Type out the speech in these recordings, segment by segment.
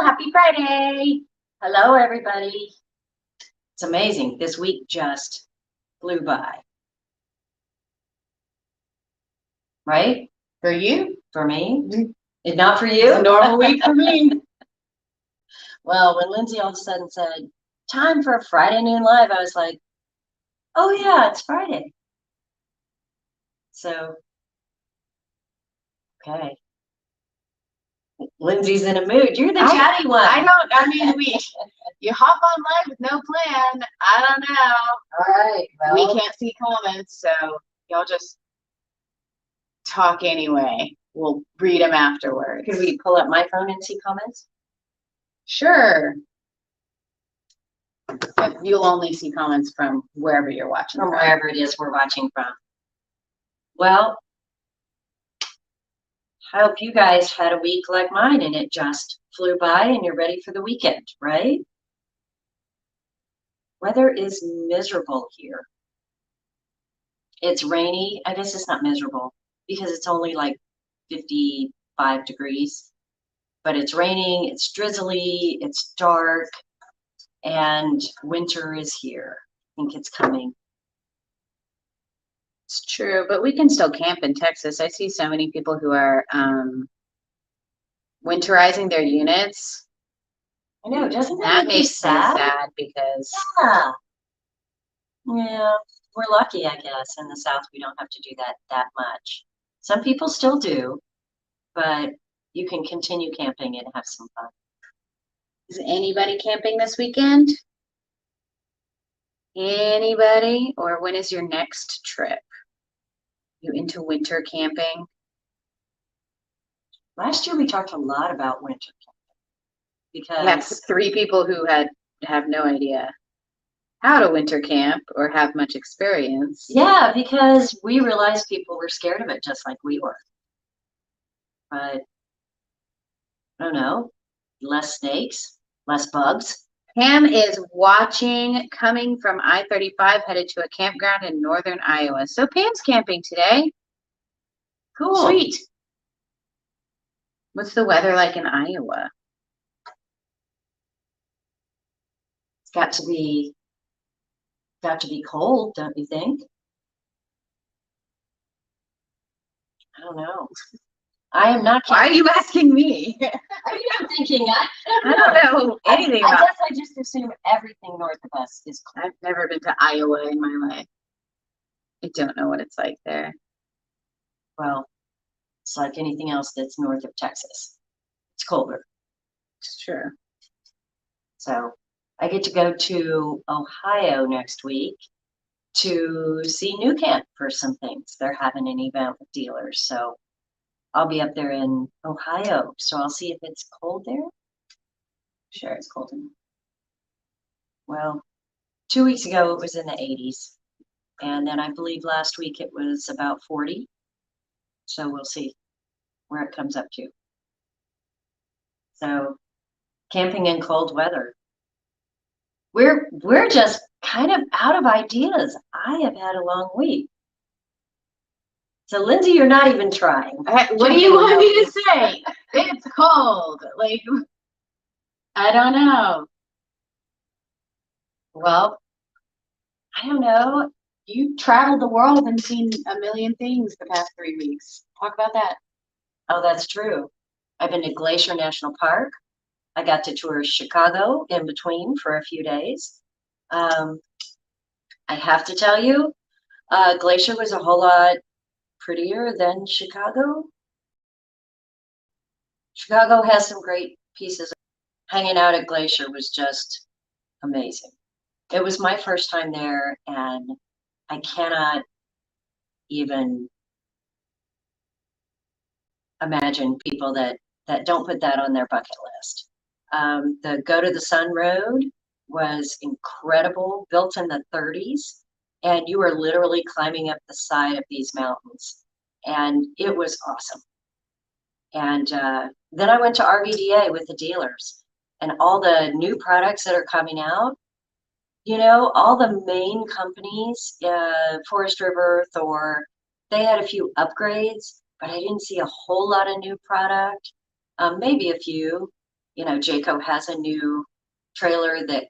happy Friday. Hello, everybody. It's amazing. This week just flew by. Right? For you? For me? And not for you? It's a normal week for me. Well, when Lindsay all of a sudden said, time for a Friday noon live, I was like, oh yeah, it's Friday. So, okay. Lindsay's in a mood. You're the chatty one. You hop on live with no plan. I don't know. All right. Well, we can't see comments, so y'all just talk anyway. We'll read them afterwards. Could we pull up my phone and see comments? Sure. But you'll only see comments from wherever you're watching from. Wherever it is we're watching from. Well, I hope you guys had a week like mine and it just flew by and you're ready for the weekend, right? Weather is miserable here. It's rainy. I guess it's not miserable because it's only like 55 degrees, but it's raining, it's drizzly, it's dark, and winter is here. I think it's coming. It's true, but we can still camp in Texas. I see so many people who are winterizing their units. I know, doesn't that make me sad? Because yeah, we're lucky, I guess. In the South, we don't have to do that much. Some people still do, but you can continue camping and have some fun. Is anybody camping this weekend? Anybody? Or when is your next trip? You into winter camping? Last year we talked a lot about winter camping because yes, 3 people who have no idea how to winter camp or have much experience. Yeah, because we realized people were scared of it just like we were. But I don't know, less snakes, less bugs. Pam is watching, coming from I-35, headed to a campground in northern Iowa. So Pam's camping today. Cool. Sweet. What's the weather like in Iowa? It's got to be cold, don't you think? I don't know. I am not. Why are you asking me? I'm thinking. I don't know anything I about. guess I just assume everything north of us is cold. I've never been to Iowa in my life. I don't know what it's like there. Well, it's like anything else that's north of Texas. It's colder. It's true. So I get to go to Ohio next week to see New Camp for some things. They're having an event with dealers. So I'll be up there in Ohio. So I'll see if it's cold there. Sure, it's cold in. Well, 2 weeks ago it was in the 80s. And then I believe last week it was about 40. So we'll see where it comes up to. So camping in cold weather. We're just kind of out of ideas. I have had a long week. So Lindsay, you're not even trying. What do you want me to say? It's cold. Like, I don't know. Well, I don't know. You traveled the world and seen a million things the past 3 weeks. Talk about that. Oh, that's true. I've been to Glacier National Park. I got to tour Chicago in between for a few days. I have to tell you, Glacier was a whole lot prettier than Chicago. Chicago has some great pieces. Hanging out at Glacier was just amazing. It was my first time there, and I cannot even imagine people that don't put that on their bucket list. The Go to the Sun Road was incredible, built in the 30s, and you were literally climbing up the side of these mountains, and it was awesome. And then I went to RVDA with the dealers, and all the new products that are coming out. You know, all the main companies, Forest River, Thor, they had a few upgrades, but I didn't see a whole lot of new product. Maybe a few. Jayco has a new trailer that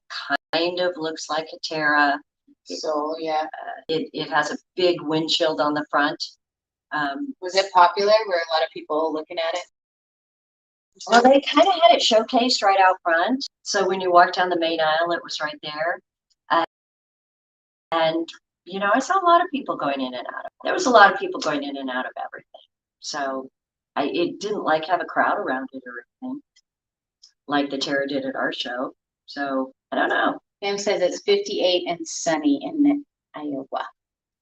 kind of looks like a Terra. So, yeah. It has a big windshield on the front. Was it popular? Were a lot of people looking at it? Well, they kind of had it showcased right out front. So when you walk down the main aisle, it was right there. And, I saw a lot of people going in and out. There was a lot of people going in and out of everything. So it didn't have a crowd around it or anything like the Terra did at our show. So I don't know. Pam says it's 58 and sunny in Iowa.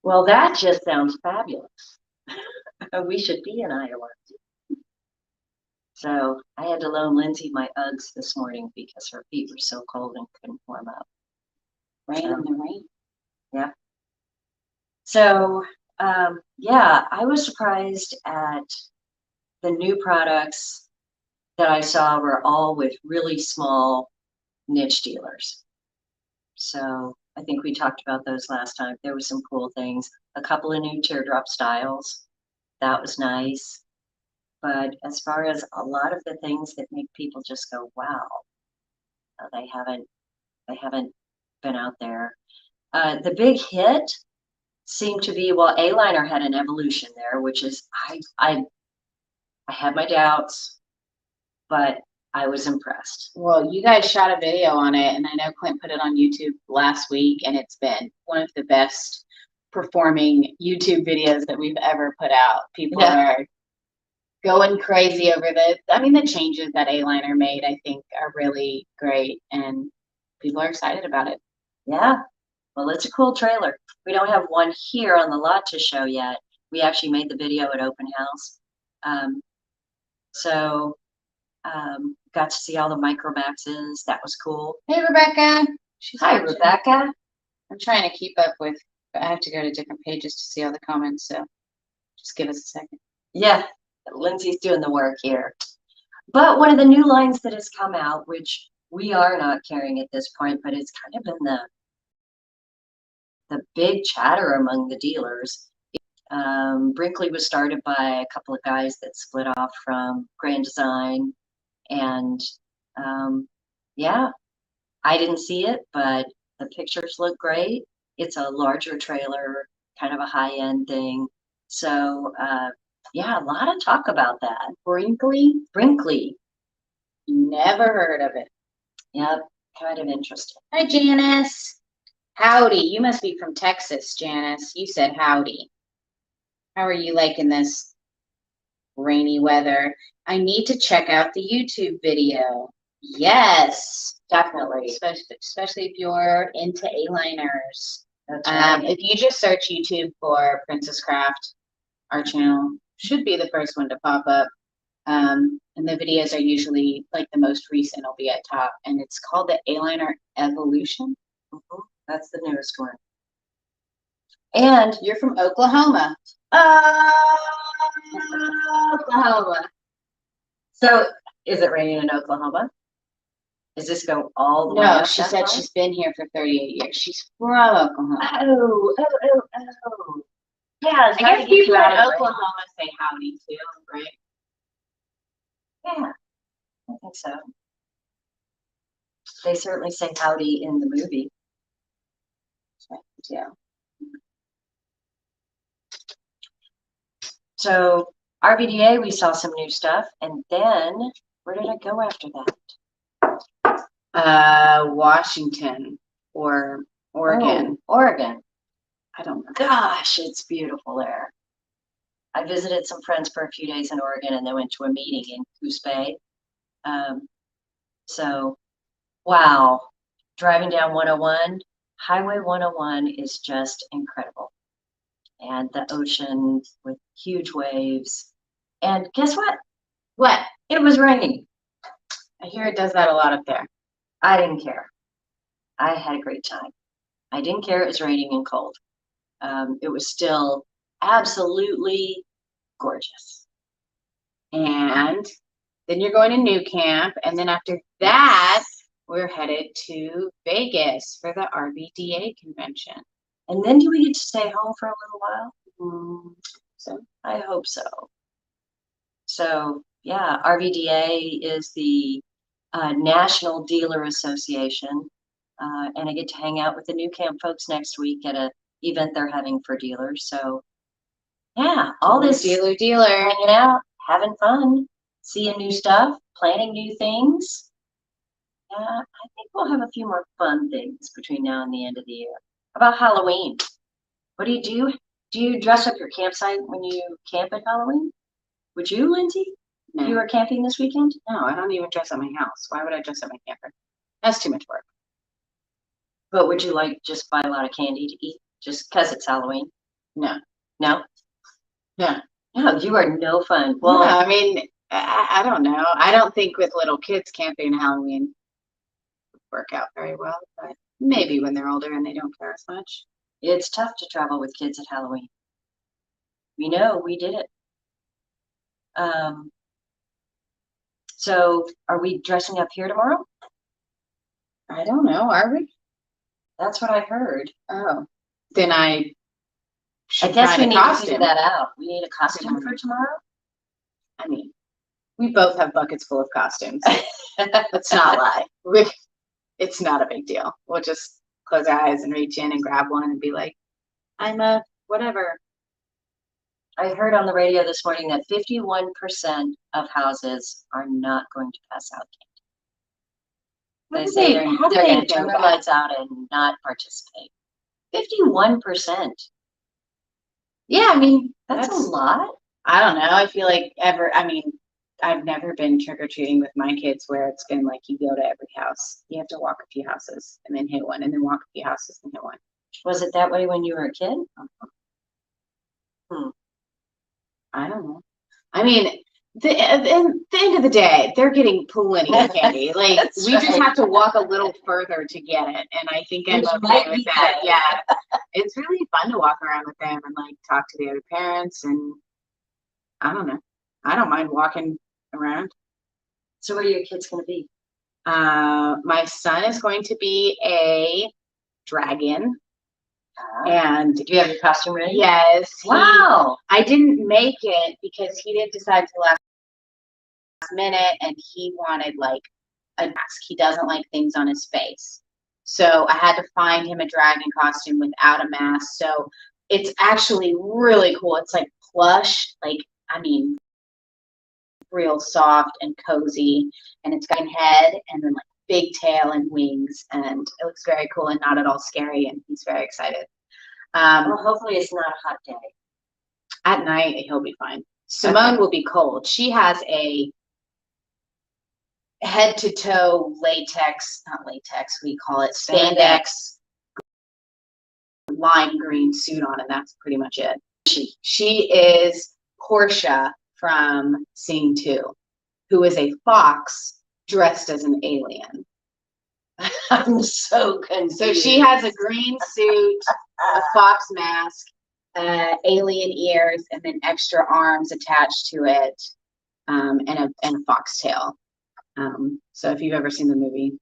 Well, that just sounds fabulous. We should be in Iowa. So I had to loan Lindsay my Uggs this morning because her feet were so cold and couldn't warm up. Rain in the rain. Yeah. So, yeah, I was surprised at the new products that I saw were all with really small niche dealers. So I think we talked about those last time. There were some cool things, a couple of new teardrop styles. That was nice. But as far as a lot of the things that make people just go, wow, they haven't been out there. The big hit seemed to be, well, A-liner had an evolution there, which is I had my doubts, but I was impressed. Well, you guys shot a video on it, and I know Clint put it on YouTube last week, and it's been one of the best performing YouTube videos that we've ever put out. People are going crazy over the changes that A-liner made, I think, are really great, and people are excited about it. Yeah. Well, it's a cool trailer. We don't have one here on the lot to show yet. We actually made the video at open house. So got to see all the Micromaxes. That was cool. Hey, Rebecca. Hi, Rebecca. I'm trying to keep up with, but I have to go to different pages to see all the comments, so just give us a second. Yeah, Lindsay's doing the work here. But one of the new lines that has come out, which we are not carrying at this point, but it's kind of been the big chatter among the dealers. Brinkley was started by a couple of guys that split off from Grand Design. And yeah, I didn't see it, but the pictures look great. It's a larger trailer, kind of a high-end thing. So yeah, a lot of talk about that. Brinkley? Brinkley. Never heard of it. Yep, kind of interesting. Hi, Janice. Howdy. You must be from Texas, Janice. You said howdy. How are you liking this rainy weather? I need to check out the YouTube video. Yes, definitely. Especially if you're into A-liners. That's right. If you just search YouTube for Princess Craft, our channel should be the first one to pop up. And the videos are usually like the most recent will be at top, and it's called the A-liner Evolution. That's the newest one. And you're from Oklahoma. Oklahoma. So is it raining in Oklahoma? Is this go all the way No, up she that said far? she's been here for 38 years. She's from Oklahoma. Oh. Yeah, I guess people in Oklahoma say howdy too, right? Yeah, I think so. They certainly say howdy in the movie. Yeah. So RVDA, we saw some new stuff, and then where did I go after that? Washington or Oregon. Oh, Oregon. I don't know. Gosh, it's beautiful there. I visited some friends for a few days in Oregon, and then went to a meeting in Coos Bay. So, wow, driving down 101, Highway 101 is just incredible. And the ocean with huge waves. And guess what? What? It was raining. I hear it does that a lot up there. I didn't care. I had a great time. I didn't care it was raining and cold. It was still absolutely gorgeous. And then you're going to New Camp, and then after that, we're headed to Vegas for the RVDA convention. And then do we get to stay home for a little while? So I hope so. So yeah, RVDA is the National Dealer Association. And I get to hang out with the New Camp folks next week at a event they're having for dealers. So yeah, all this dealer. hanging out, having fun, seeing new stuff, planning new things. Yeah, I think we'll have a few more fun things between now and the end of the year. How about Halloween? What do you do? Do you dress up your campsite when you camp at Halloween? Would you, Lindsay? No. You are camping this weekend? No, I don't even dress up my house. Why would I dress up my camper? That's too much work. But would you like just buy a lot of candy to eat just because it's Halloween? No. No? Yeah. No, you are no fun. Well, yeah, I mean, I don't know. I don't think with little kids camping Halloween would work out very well, but maybe when they're older and they don't care as much. it's tough to travel with kids at Halloween. We know, we did it. So are we dressing up here tomorrow? I don't know. Are we? That's what I heard. Oh, then I should guess find we a need to costume. figure that out. We need a costume for tomorrow? I mean, we both have buckets full of costumes. Let's not lie. It's not a big deal. We'll just close our eyes and reach in and grab one and be like, I'm a whatever. I heard on the radio this morning that 51% of houses are not going to pass out candy. They say they're going to turn their lights out and not participate. 51%. Yeah, I mean, That's a lot. I don't know. I feel like I've never been trick-or-treating with my kids where it's been like you go to every house. You have to walk a few houses and then hit one and then walk a few houses and hit one. Was it that way when you were a kid? I don't know. I mean, at the end of the day, they're getting plenty of candy. Like we just have to walk a little further to get it. And I think I'm okay with that. Yeah. It's really fun to walk around with them and like talk to the other parents, and I don't know. I don't mind walking around. So what are your kids going to be? My son is going to be a dragon. And do you have your costume ready? Yes. Wow. I didn't make it because he didn't decide to last minute, and he wanted like a mask. He doesn't like things on his face. So I had to find him a dragon costume without a mask. So it's actually really cool. It's like plush, like, I mean, real soft and cozy, and it's got a head and then like big tail and wings, and it looks very cool and not at all scary, and he's very excited. Well, hopefully it's not a hot day. At night, he'll be fine. Simone will be cold. She has a head to toe not latex, we call it spandex lime green suit on, and that's pretty much it. She is Portia from Sing 2, who is a fox dressed as an alien. I'm so confused. So she has a green suit, a fox mask, alien ears, and then extra arms attached to it, and a fox tail. So if you've ever seen the movie,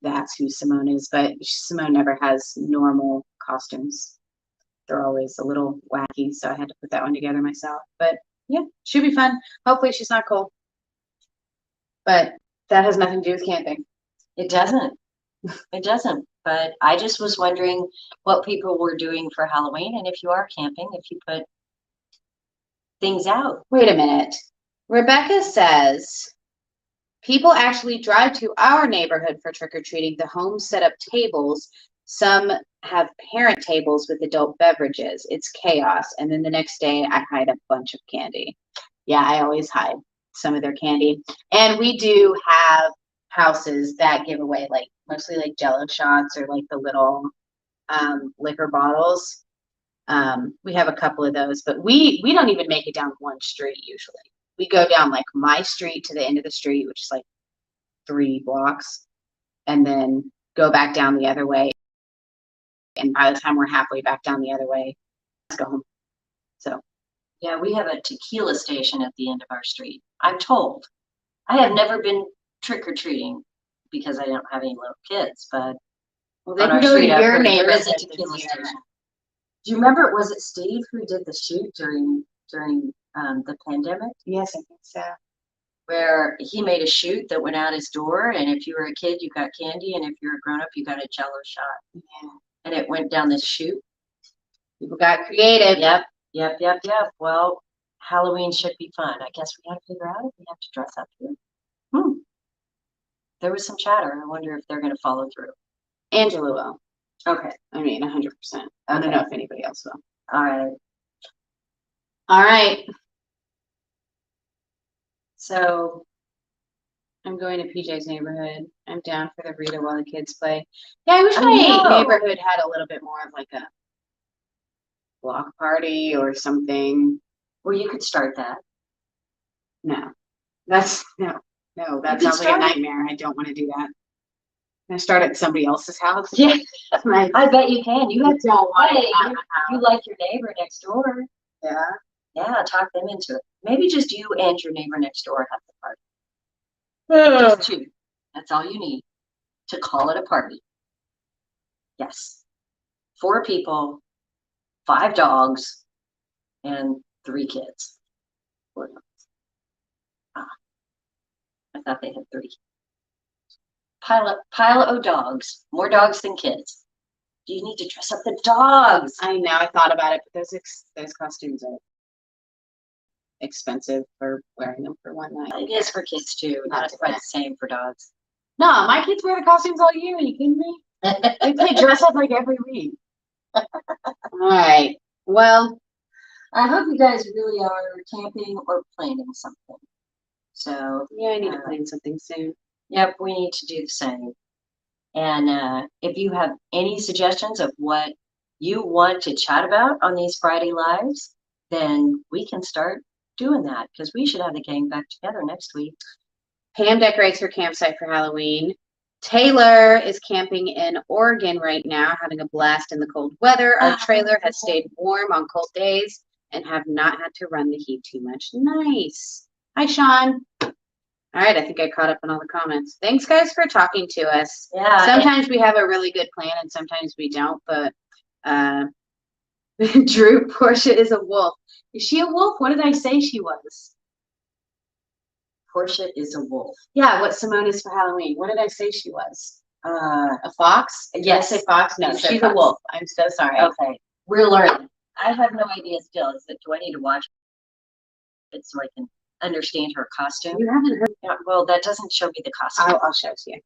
that's who Simone is. But Simone never has normal costumes. They're always a little wacky, so I had to put that one together myself. But yeah, should be fun. Hopefully she's not cold. But that has nothing to do with camping. It doesn't. It doesn't. But I just was wondering what people were doing for Halloween, and if you are camping, if you put things out. Wait a minute. Rebecca says people actually drive to our neighborhood for trick-or-treating. The homes set up tables. Some have parent tables with adult beverages. It's chaos. And then the next day I hide a bunch of candy. Yeah, I always hide some of their candy. And we do have houses that give away like mostly like Jello shots or like the little liquor bottles. We have a couple of those, but we don't even make it down one street usually. We go down like my street to the end of the street, which is like 3 blocks, and then go back down the other way. And by the time we're halfway back down the other way, let's go home. So yeah, we have a tequila station at the end of our street. I'm told. I have never been trick-or-treating because I don't have any little kids, but well, they can go to your neighborhood. There is a tequila station. Do you remember, was it Steve who did the shoot during the pandemic? Yes, I think so. where he made a chute that went out his door, and if you were a kid, you got candy, and if you're a grown up, you got a Jello shot. Yeah. And it went down this chute. People got creative. Yep. Well, Halloween should be fun. I guess we got to figure out if we have to dress up here. There was some chatter. I wonder if they're going to follow through. Angela will. Okay. I mean, 100%. I don't know if anybody else will. All right. All right. So I'm going to PJ's neighborhood. I'm down for the Rita while the kids play. Yeah, I wish I my know. neighborhood had a little bit more of like a block party or something. well, you could start that. No, that could sounds like a start it. nightmare. I don't want to do that. I'm gonna start at somebody else's house. Yeah, Like, I bet you can. You I have don't want Hey, it at my house. you like your neighbor next door. Yeah. Yeah, talk them into it. Maybe just you and your neighbor next door have the party. Just two. That's all you need to call it a party. Yes. 4 people, 5 dogs, and 3 kids. 4 dogs. I thought they had 3. Pile of dogs. More dogs than kids. Do you need to dress up the dogs? I know. I thought about it, but those costumes are expensive for wearing them for one night. It is for kids too. Not quite the same for dogs. No, my kids wear the costumes all year. Are you kidding me? They play dress up like every week. All right. Well, I hope you guys really are camping or planning something. So, yeah, I need to plan something soon. yep, we need to do the same. And if you have any suggestions of what you want to chat about on these Friday Lives, then we can start doing that because we should have the gang back together next week. Pam decorates her campsite for Halloween. Taylor is camping in Oregon right now, having a blast in the cold weather. Our trailer has stayed warm on cold days and have not had to run the heat too much. Nice. Hi, Sean. All right, I think I caught up on all the comments. Thanks, guys, for talking to us. Yeah. Sometimes we have a really good plan and sometimes we don't, but Drew, Portia is a wolf. Is she a wolf? What did I say she was? Portia is a wolf. Yeah, what Simone is for Halloween. What did I say she was? A Fox? Did I say fox? No, You said she's a fox. wolf. I'm so sorry. Okay, we're learning. I have no idea still. Do I need to watch it so I can understand her costume? You haven't heard. Yeah, well, that doesn't show me the costume. I'll show it to you.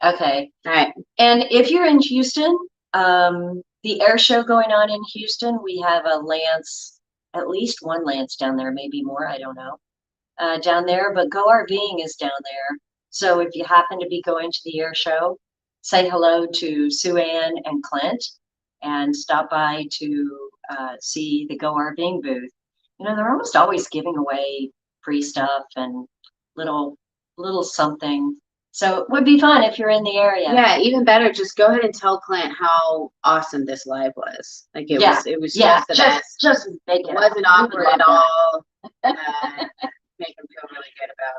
Okay. All right. And if you're in Houston, the air show going on in Houston, we have a Lance, at least one Lance down there, maybe more, I don't know, down there, but Go RVing is down there. So if you happen to be going to the air show, say hello to Sue Ann and Clint and stop by to see the Go RVing booth. You know, they're almost always giving away free stuff and little something. So it would be fun if you're in the area. Yeah, even better, just go ahead and tell Clint how awesome this live was. Like it was just the best. Just make it. It wasn't awkward at all. Make him feel really good about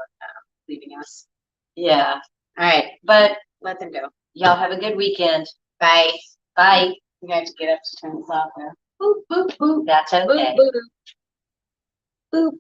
leaving us. Yeah. All right, But let them go. y'all have a good weekend. Bye. Bye. You have to get up to turn this off though. Boop, boop, boop. That's okay. Boop, boop, boop. Boop.